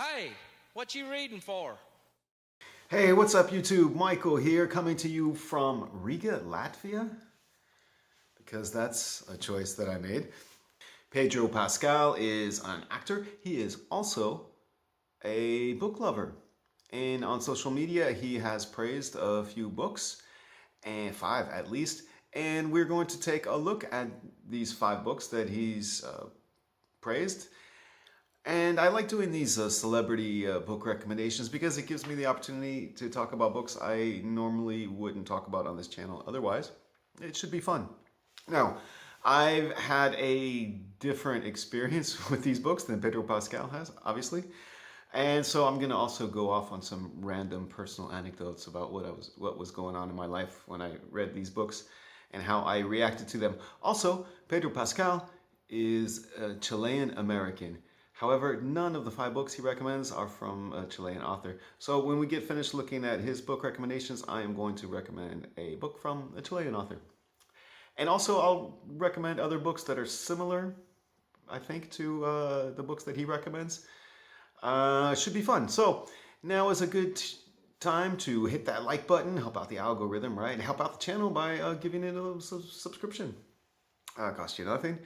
Hey, what you reading for? Hey, what's up YouTube? Michael here, coming to you from Riga, Latvia, because that's a choice that I made. Pedro Pascal is an actor. He is also a book lover. And on social media, he has praised a few books, and 5 at least. And we're going to take a look at these 5 books that he's praised. And I like doing these celebrity book recommendations because it gives me the opportunity to talk about books I normally wouldn't talk about on this channel otherwise. It should be fun. Now, I've had a different experience with these books than Pedro Pascal has, obviously. And so I'm going to also go off on some random personal anecdotes about what was going on in my life when I read these books and how I reacted to them. Also, Pedro Pascal is a Chilean-American. However, none of the 5 books he recommends are from a Chilean author. So when we get finished looking at his book recommendations, I am going to recommend a book from a Chilean author. And also I'll recommend other books that are similar, I think, to the books that he recommends. Should be fun. So now is a good time to hit that like button, help out the algorithm, right? And help out the channel by giving it a subscription. Costs you nothing.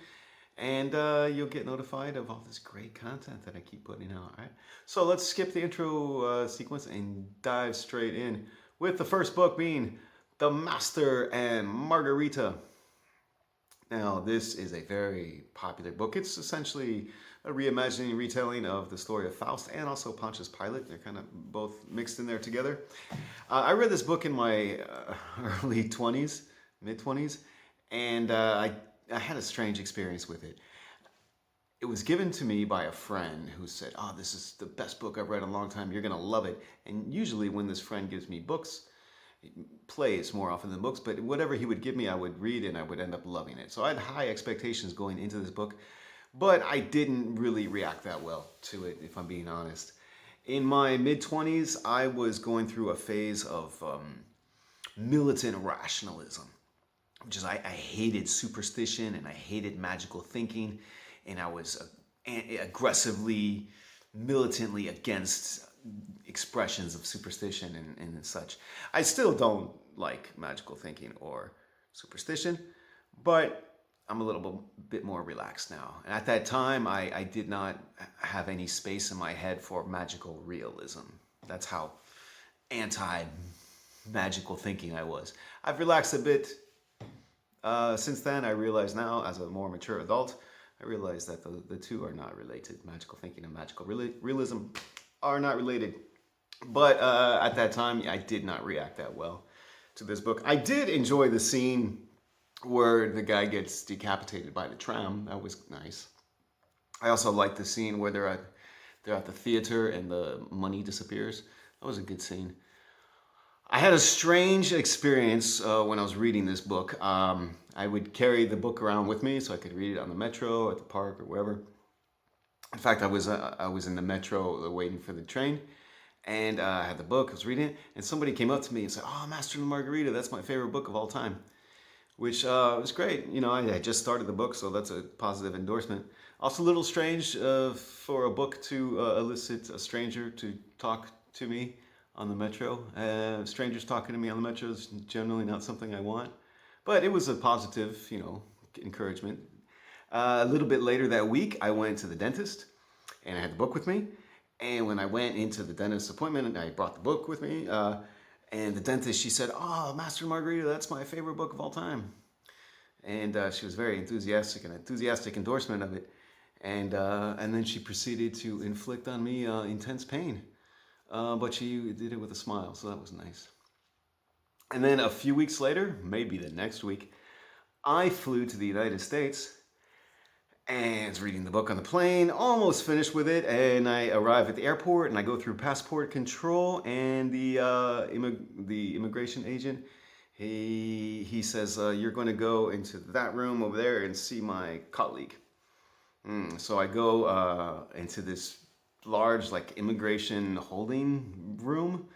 And you'll get notified of all this great content that I keep putting out, right? So let's skip the intro sequence and dive straight in with the first book being The Master and Margarita. Now, this is a very popular book. It's essentially a reimagining, retelling of the story of Faust and also Pontius Pilate. They're kind of both mixed in there together. I read this book in my early 20s, mid-20s, and I had a strange experience with it. It was given to me by a friend who said, "Oh, this is the best book I've read in a long time. You're going to love it." And usually when this friend gives me books, plays more often than books, but whatever he would give me, I would read and I would end up loving it. So I had high expectations going into this book, but I didn't really react that well to it, if I'm being honest. In my mid-20s, I was going through a phase of militant rationalism, which is I hated superstition and I hated magical thinking, and I was aggressively, militantly against expressions of superstition and such. I still don't like magical thinking or superstition, but I'm a little bit more relaxed now. And at that time, I did not have any space in my head for magical realism. That's how anti-magical thinking I was. I've relaxed a bit since then. I realize now, as a more mature adult, I realize that the two are not related. Magical thinking and magical realism are not related. But at that time, I did not react that well to this book. I did enjoy the scene where the guy gets decapitated by the tram. That was nice. I also liked the scene where they're at the theater and the money disappears. That was a good scene. I had a strange experience when I was reading this book. I would carry the book around with me so I could read it on the metro, at the park, or wherever. In fact, I was in the metro waiting for the train, and I had the book, I was reading it, and somebody came up to me and said, "Oh, Master and Margarita, that's my favorite book of all time," which was great. You know, I had just started the book, so that's a positive endorsement. Also a little strange for a book to elicit a stranger to talk to me on the metro. Strangers talking to me on the metro is generally not something I want, but it was a positive, you know, encouragement. A little bit later that week, I went to the dentist, and I had the book with me. And when I went into the dentist appointment, I brought the book with me. And the dentist, she said, "Oh, Master and Margarita, that's my favorite book of all time." And she was very enthusiastic, an enthusiastic endorsement of it. And then she proceeded to inflict on me intense pain. But she did it with a smile, so that was nice. And then a few weeks later, maybe the next week, I flew to the United States and was reading the book on the plane, almost finished with it, and I arrive at the airport and I go through passport control, and the immigration agent, he says, "You're going to go into that room over there and see my colleague." So I go into this large, like, immigration holding room,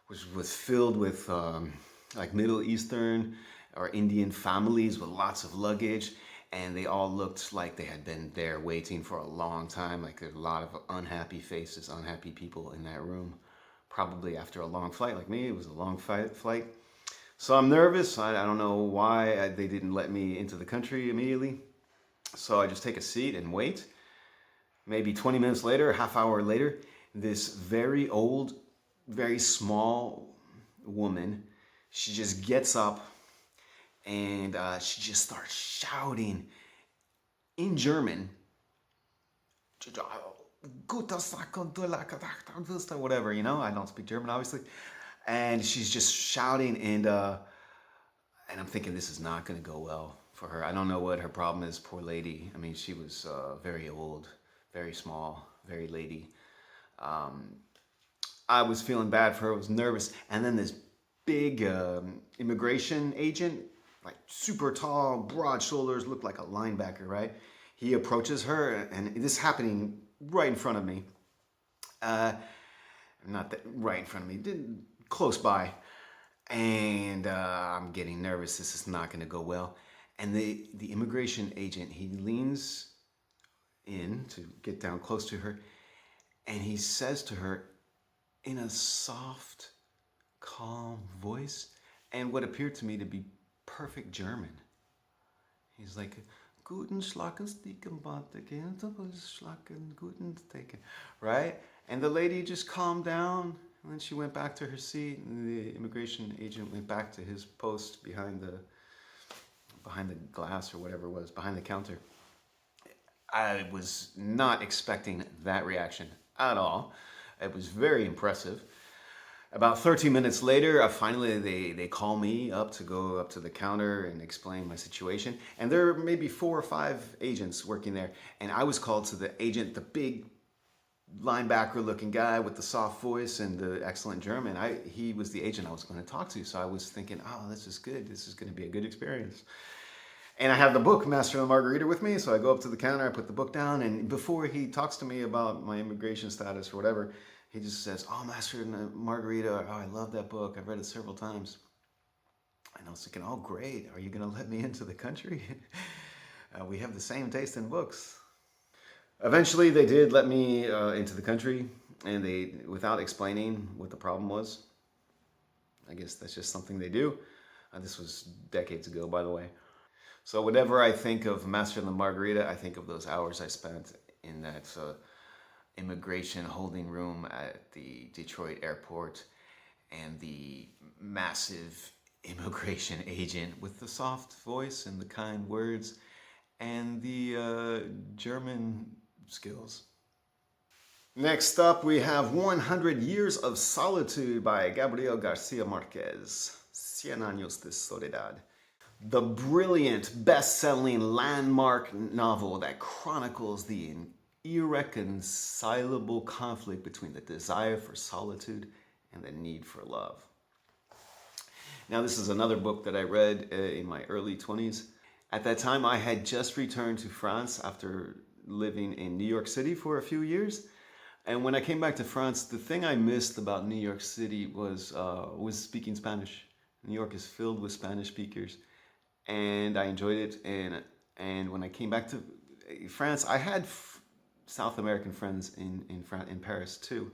which was filled with like Middle Eastern or Indian families with lots of luggage. and they all looked like they had been there waiting for a long time. Like there's a lot of unhappy faces, unhappy people in that room, probably after a long flight. Like me, it was a long flight. So I'm nervous. I don't know why they didn't let me into the country immediately. So I just take a seat and wait. Maybe 20 minutes later, a half hour later, this very old, very small woman, she just gets up and she just starts shouting in German, whatever, you know, I don't speak German, obviously. And she's just shouting, and I'm thinking this is not going to go well for her. I don't know what her problem is, poor lady. I mean, she was very old, very small, very lady. I was feeling bad for her, I was nervous. And then this big immigration agent, like super tall, broad shoulders, looked like a linebacker, right? He approaches her, and this is happening right in front of me. Not that right in front of me, close by. And I'm getting nervous. This is not going to go well. And the immigration agent, he leans in to get down close to her, and he says to her in a soft, calm voice, and what appeared to me to be perfect German. He's like, Guten Schlagen, Sticken, Schlagen, Guten Stecken, right? And the lady just calmed down, and then she went back to her seat, and the immigration agent went back to his post behind the glass or whatever it was, behind the counter. I was not expecting that reaction at all. It was very impressive. About 13 minutes later, finally they call me up to go up to the counter and explain my situation. And there were maybe 4 or 5 agents working there. And I was called to the agent, the big linebacker-looking guy with the soft voice and the excellent German. He was the agent I was going to talk to. So I was thinking, oh, this is good. This is going to be a good experience. And I have the book, Master and Margarita, with me. So I go up to the counter, I put the book down, and before he talks to me about my immigration status or whatever, he just says, oh, Master and Margarita, oh, I love that book. I've read it several times. And I was thinking, oh, great. Are you going to let me into the country? We have the same taste in books. Eventually, they did let me into the country, and they, without explaining what the problem was. I guess that's just something they do. This was decades ago, by the way. So whenever I think of Master and Margarita, I think of those hours I spent in that immigration holding room at the Detroit airport, and the massive immigration agent with the soft voice and the kind words and the German skills. Next up, we have 100 Years of Solitude by Gabriel Garcia Marquez. Cien años de soledad. The brilliant, best-selling landmark novel that chronicles the irreconcilable conflict between the desire for solitude and the need for love. Now, this is another book that I read in my early 20s. At that time, I had just returned to France after living in New York City for a few years. And when I came back to France, the thing I missed about New York City was speaking Spanish. New York is filled with Spanish speakers, and I enjoyed it. And when I came back to France, I had South American friends in Paris too,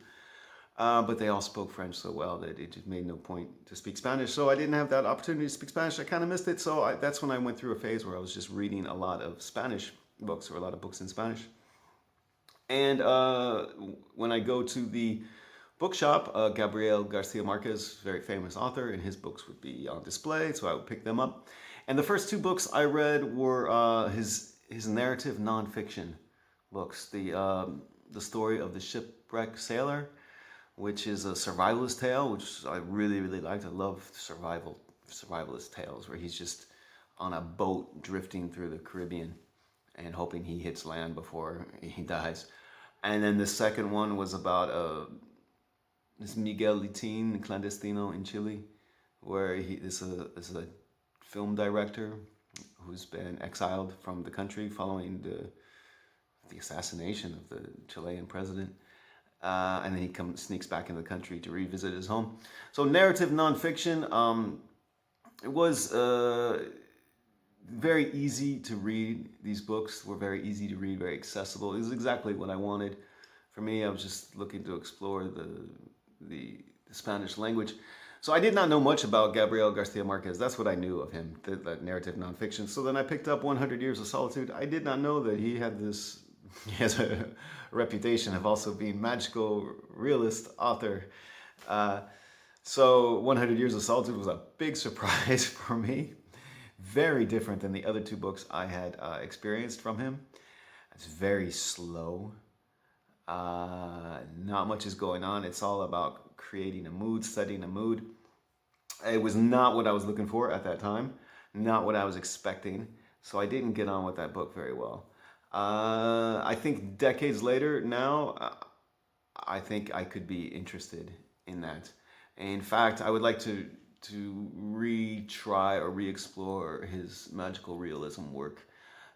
but they all spoke French so well that it just made no point to speak Spanish. So I didn't have that opportunity to speak Spanish. I kind of missed it. So that's when I went through a phase where I was just reading a lot of Spanish books, or a lot of books in Spanish. And when I go to the bookshop, Gabriel Garcia Marquez, very famous author, and his books would be on display, so I would pick them up. And the first 2 books I read were his narrative nonfiction books. The story of the shipwrecked sailor, which is a survivalist tale, which I really, really liked. I love survivalist tales where he's just on a boat drifting through the Caribbean and hoping he hits land before he dies. And then the second one was about this Miguel Litin, clandestino in Chile, where this is a film director who's been exiled from the country following the assassination of the Chilean president. And then he sneaks back in the country to revisit his home. So narrative nonfiction, it was very easy to read. These books were very easy to read, very accessible. It was exactly what I wanted. For me, I was just looking to explore the Spanish language. So I did not know much about Gabriel Garcia Marquez. That's what I knew of him, that narrative nonfiction. So then I picked up 100 Years of Solitude. I did not know that he has a reputation of also being magical realist author. So 100 Years of Solitude was a big surprise for me. Very different than the other two books I had experienced from him. It's very slow. Not much is going on. It's all about creating a mood, studying a mood. It was not what I was looking for at that time, not what I was expecting. So I didn't get on with that book very well. I think decades later now, I think I could be interested in that. In fact, I would like to retry or re-explore his magical realism work.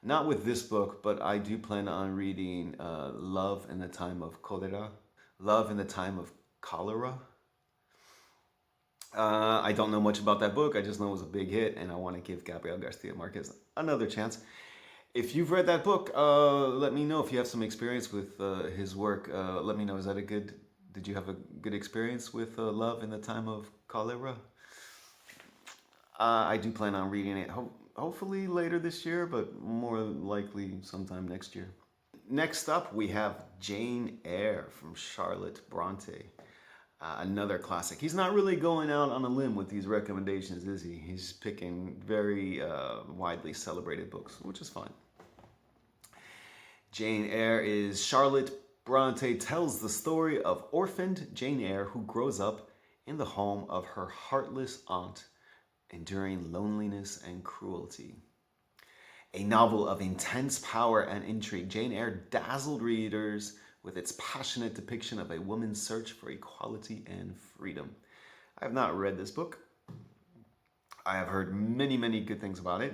Not with this book, but I do plan on reading Love in the Time of Cholera. Love in the Time of Cholera. I don't know much about that book. I just know it was a big hit, and I want to give Gabriel Garcia Marquez another chance. If you've read that book, let me know if you have some experience with his work. Let me know. Did you have a good experience with Love in the Time of Cholera? I do plan on reading it. Hopefully later this year, but more likely sometime next year. Next up, we have Jane Eyre from Charlotte Bronte. Another classic. He's not really going out on a limb with these recommendations, is he? He's picking very widely celebrated books, which is fine. Jane Eyre is Charlotte Bronte tells the story of orphaned Jane Eyre who grows up in the home of her heartless aunt, enduring loneliness and cruelty. A novel of intense power and intrigue, Jane Eyre dazzled readers with its passionate depiction of a woman's search for equality and freedom. I have not read this book. I have heard many, many good things about it.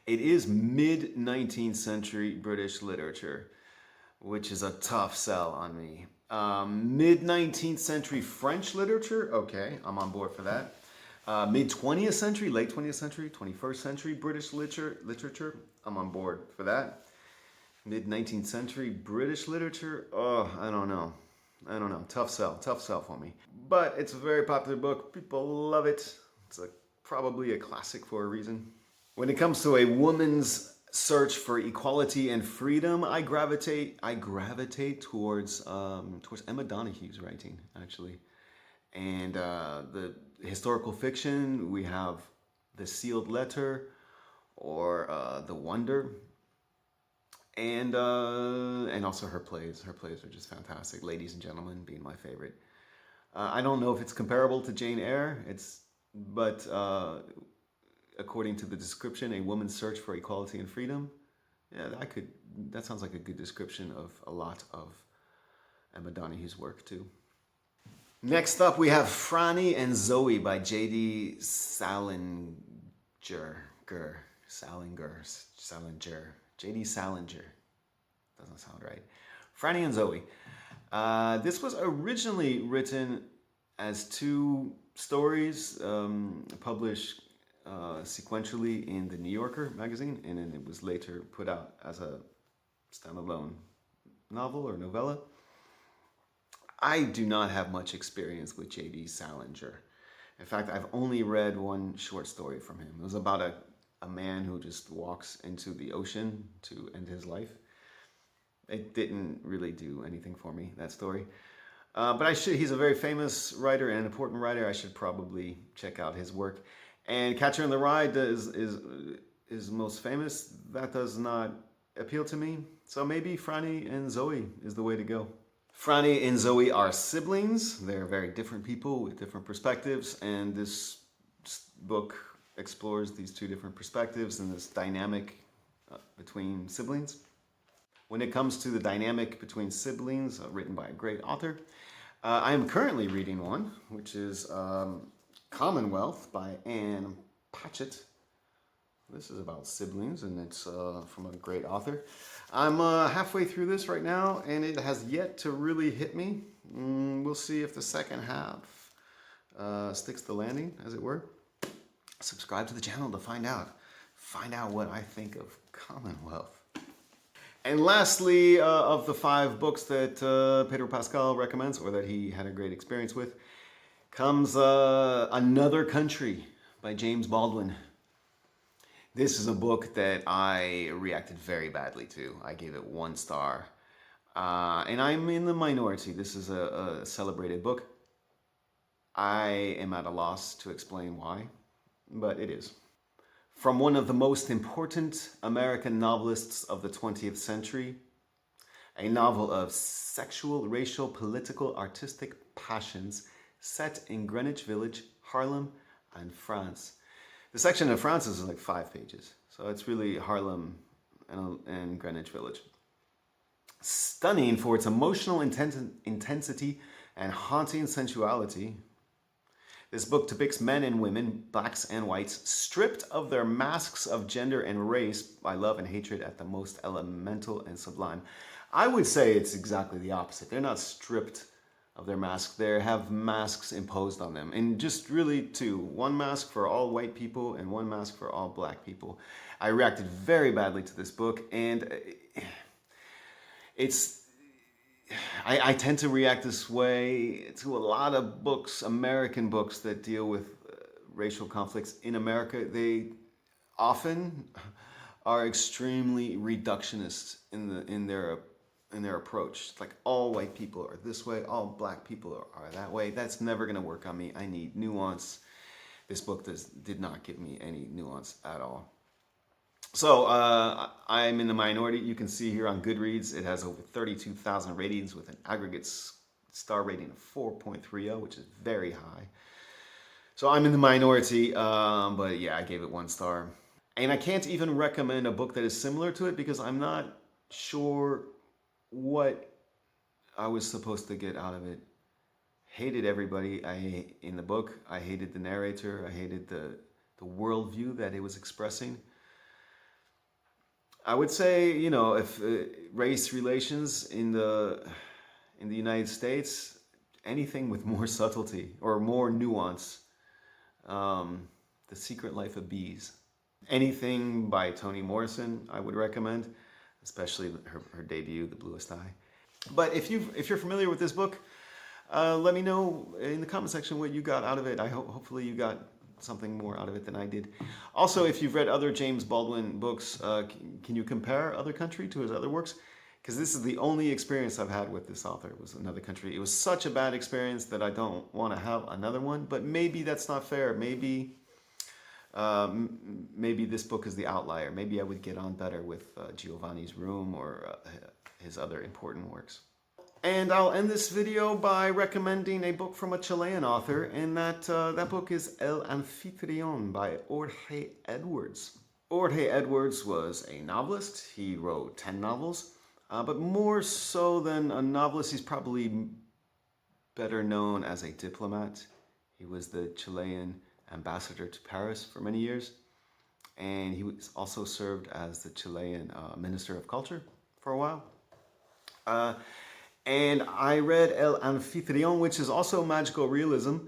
It is mid-19th century British literature, which is a tough sell on me. Mid-19th century French literature, okay, I'm on board for that. Mid-20th century, late 20th century, 21st century British literature, I'm on board for that. Mid-19th century British literature, I don't know. Tough sell for me. But it's a very popular book. People love it. It's probably a classic for a reason. When it comes to a woman's search for equality and freedom, I gravitate towards Emma Donohue's writing, actually. And the historical fiction, we have The Sealed Letter or The Wonder. And also her plays. Her plays are just fantastic. Ladies and Gentlemen being my favorite. I don't know if it's comparable to Jane Eyre. But according to the description, a woman's search for equality and freedom. Yeah, that sounds like a good description of a lot of Emma Donohue's work too. Next up, we have Frannie and Zoe by J.D. Salinger. J.D. Salinger. Doesn't sound right. Frannie and Zoe. This was originally written as two stories published sequentially in the New Yorker magazine, and then it was later put out as a standalone novel or novella. I do not have much experience with J.D. Salinger. In fact, I've only read one short story from him. It was about a man who just walks into the ocean to end his life. It didn't really do anything for me, that story. But he's a very famous writer and an important writer. I should probably check out his work. And Catcher in the Rye is most famous. That does not appeal to me. So maybe Frannie and Zoe is the way to go. Frannie and Zoe are siblings. They're very different people with different perspectives. And this book explores these two different perspectives and this dynamic between siblings. When it comes to the dynamic between siblings, written by a great author, I am currently reading one, which is Commonwealth by Anne Patchett. This is about siblings, and it's from a great author. I'm halfway through this right now, and it has yet to really hit me. We'll see if the second half sticks the landing, as it were. Subscribe to the channel to find out. find out what I think of Commonwealth. And lastly, of the 5 books that Pedro Pascal recommends, or that he had a great experience with, comes Another Country by James Baldwin. This is a book that I reacted very badly to. I gave it 1 star. And I'm in the minority. This is a celebrated book. I am at a loss to explain why, but it is. From one of the most important American novelists of the 20th century, a novel of sexual, racial, political, artistic passions set in Greenwich Village, Harlem, and France. The section of France is like 5 pages, so it's really Harlem and Greenwich Village. Stunning for its emotional intensity and haunting sensuality, this book depicts men and women, blacks and whites, stripped of their masks of gender and race by love and hatred at the most elemental and sublime. I would say it's exactly the opposite. They're not stripped of their masks. They have masks imposed on them. And just really 2. 1 mask for all white people and 1 mask for all black people. I reacted very badly to this book, and I tend to react this way to a lot of books, American books that deal with racial conflicts in America. They often are extremely reductionist in their approach. It's like all white people are this way, all black people are that way. That's never going to work on me. I need nuance. This book did not give me any nuance at all. So I'm in the minority. You can see here on Goodreads, it has over 32,000 ratings with an aggregate star rating of 4.30, which is very high. So I'm in the minority, but yeah, I gave it 1 star. And I can't even recommend a book that is similar to it because I'm not sure what I was supposed to get out of it. Hated everybody in the book. I hated the narrator. I hated the worldview that it was expressing. I would say, you know, if race relations in the United States, anything with more subtlety or more nuance, The Secret Life of Bees. Anything by Toni Morrison, I would recommend, especially her debut, The Bluest Eye. But if you're familiar with this book, let me know in the comment section what you got out of it. Hopefully you got something more out of it than I did. Also, if you've read other James Baldwin books, can you compare Other Country to his other works? Because this is the only experience I've had with this author, was Another Country. It was such a bad experience that I don't want to have another one, but maybe that's not fair. Maybe this book is the outlier. Maybe I would get on better with Giovanni's Room or his other important works. And I'll end this video by recommending a book from a Chilean author, and that book is El Anfitrión by Jorge Edwards. Jorge Edwards was a novelist. He wrote 10 novels, but more so than a novelist, he's probably better known as a diplomat. He was the Chilean ambassador to Paris for many years, and he was also served as the Chilean Minister of Culture for a while. And I read El Anfitrión, which is also magical realism,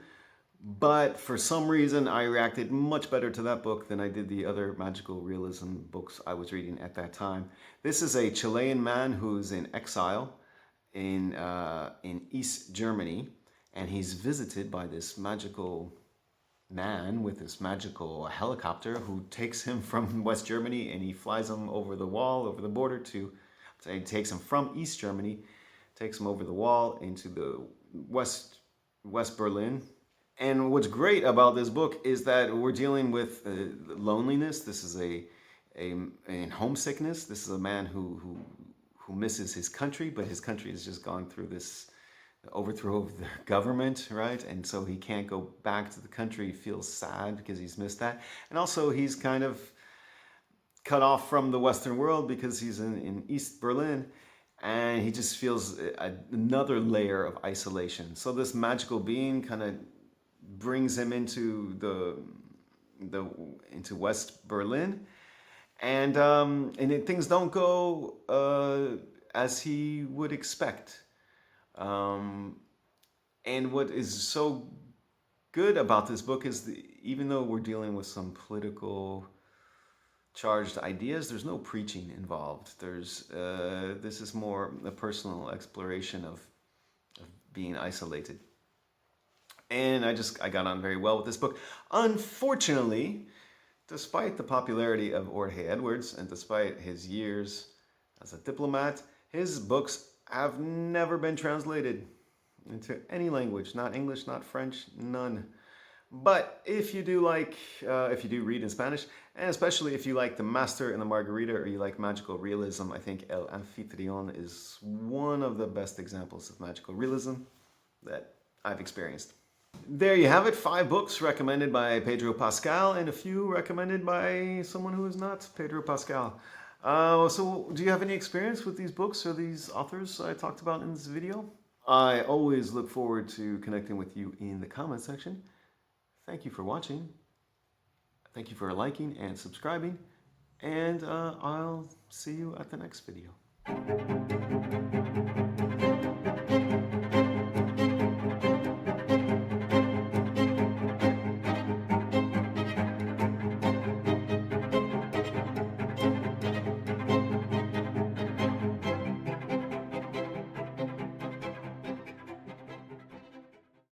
but for some reason I reacted much better to that book than I did the other magical realism books I was reading at that time. This is a Chilean man who's in exile in East Germany, and he's visited by this magical man with this magical helicopter who takes him from West Germany, and he flies him over the wall, over the border he takes him from East Germany, takes him over the wall into the West Berlin. And what's great about this book is that we're dealing with loneliness. This is a homesickness. This is a man who misses his country, but his country has just gone through this overthrow of their government, right? And so he can't go back to the country. He feels sad because he's missed that. And also he's kind of cut off from the Western world because he's in East Berlin. And he just feels another layer of isolation. So this magical being kind of brings him into into West Berlin, and things don't go as he would expect. And what is so good about this book is even though we're dealing with some political charged ideas. There's no preaching involved. This is more a personal exploration of being isolated. And I got on very well with this book. Unfortunately, despite the popularity of Jorge Edwards and despite his years as a diplomat, his books have never been translated into any language. Not English, not French, none. But if you do read in Spanish, and especially if you like the Master and the Margarita, or you like magical realism, I think El Anfitrión is one of the best examples of magical realism that I've experienced. There you have it, 5 books recommended by Pedro Pascal and a few recommended by someone who is not Pedro Pascal. So do you have any experience with these books or these authors I talked about in this video? I always look forward to connecting with you in the comment section. Thank you for watching. Thank you for liking and subscribing. And I'll see you at the next video.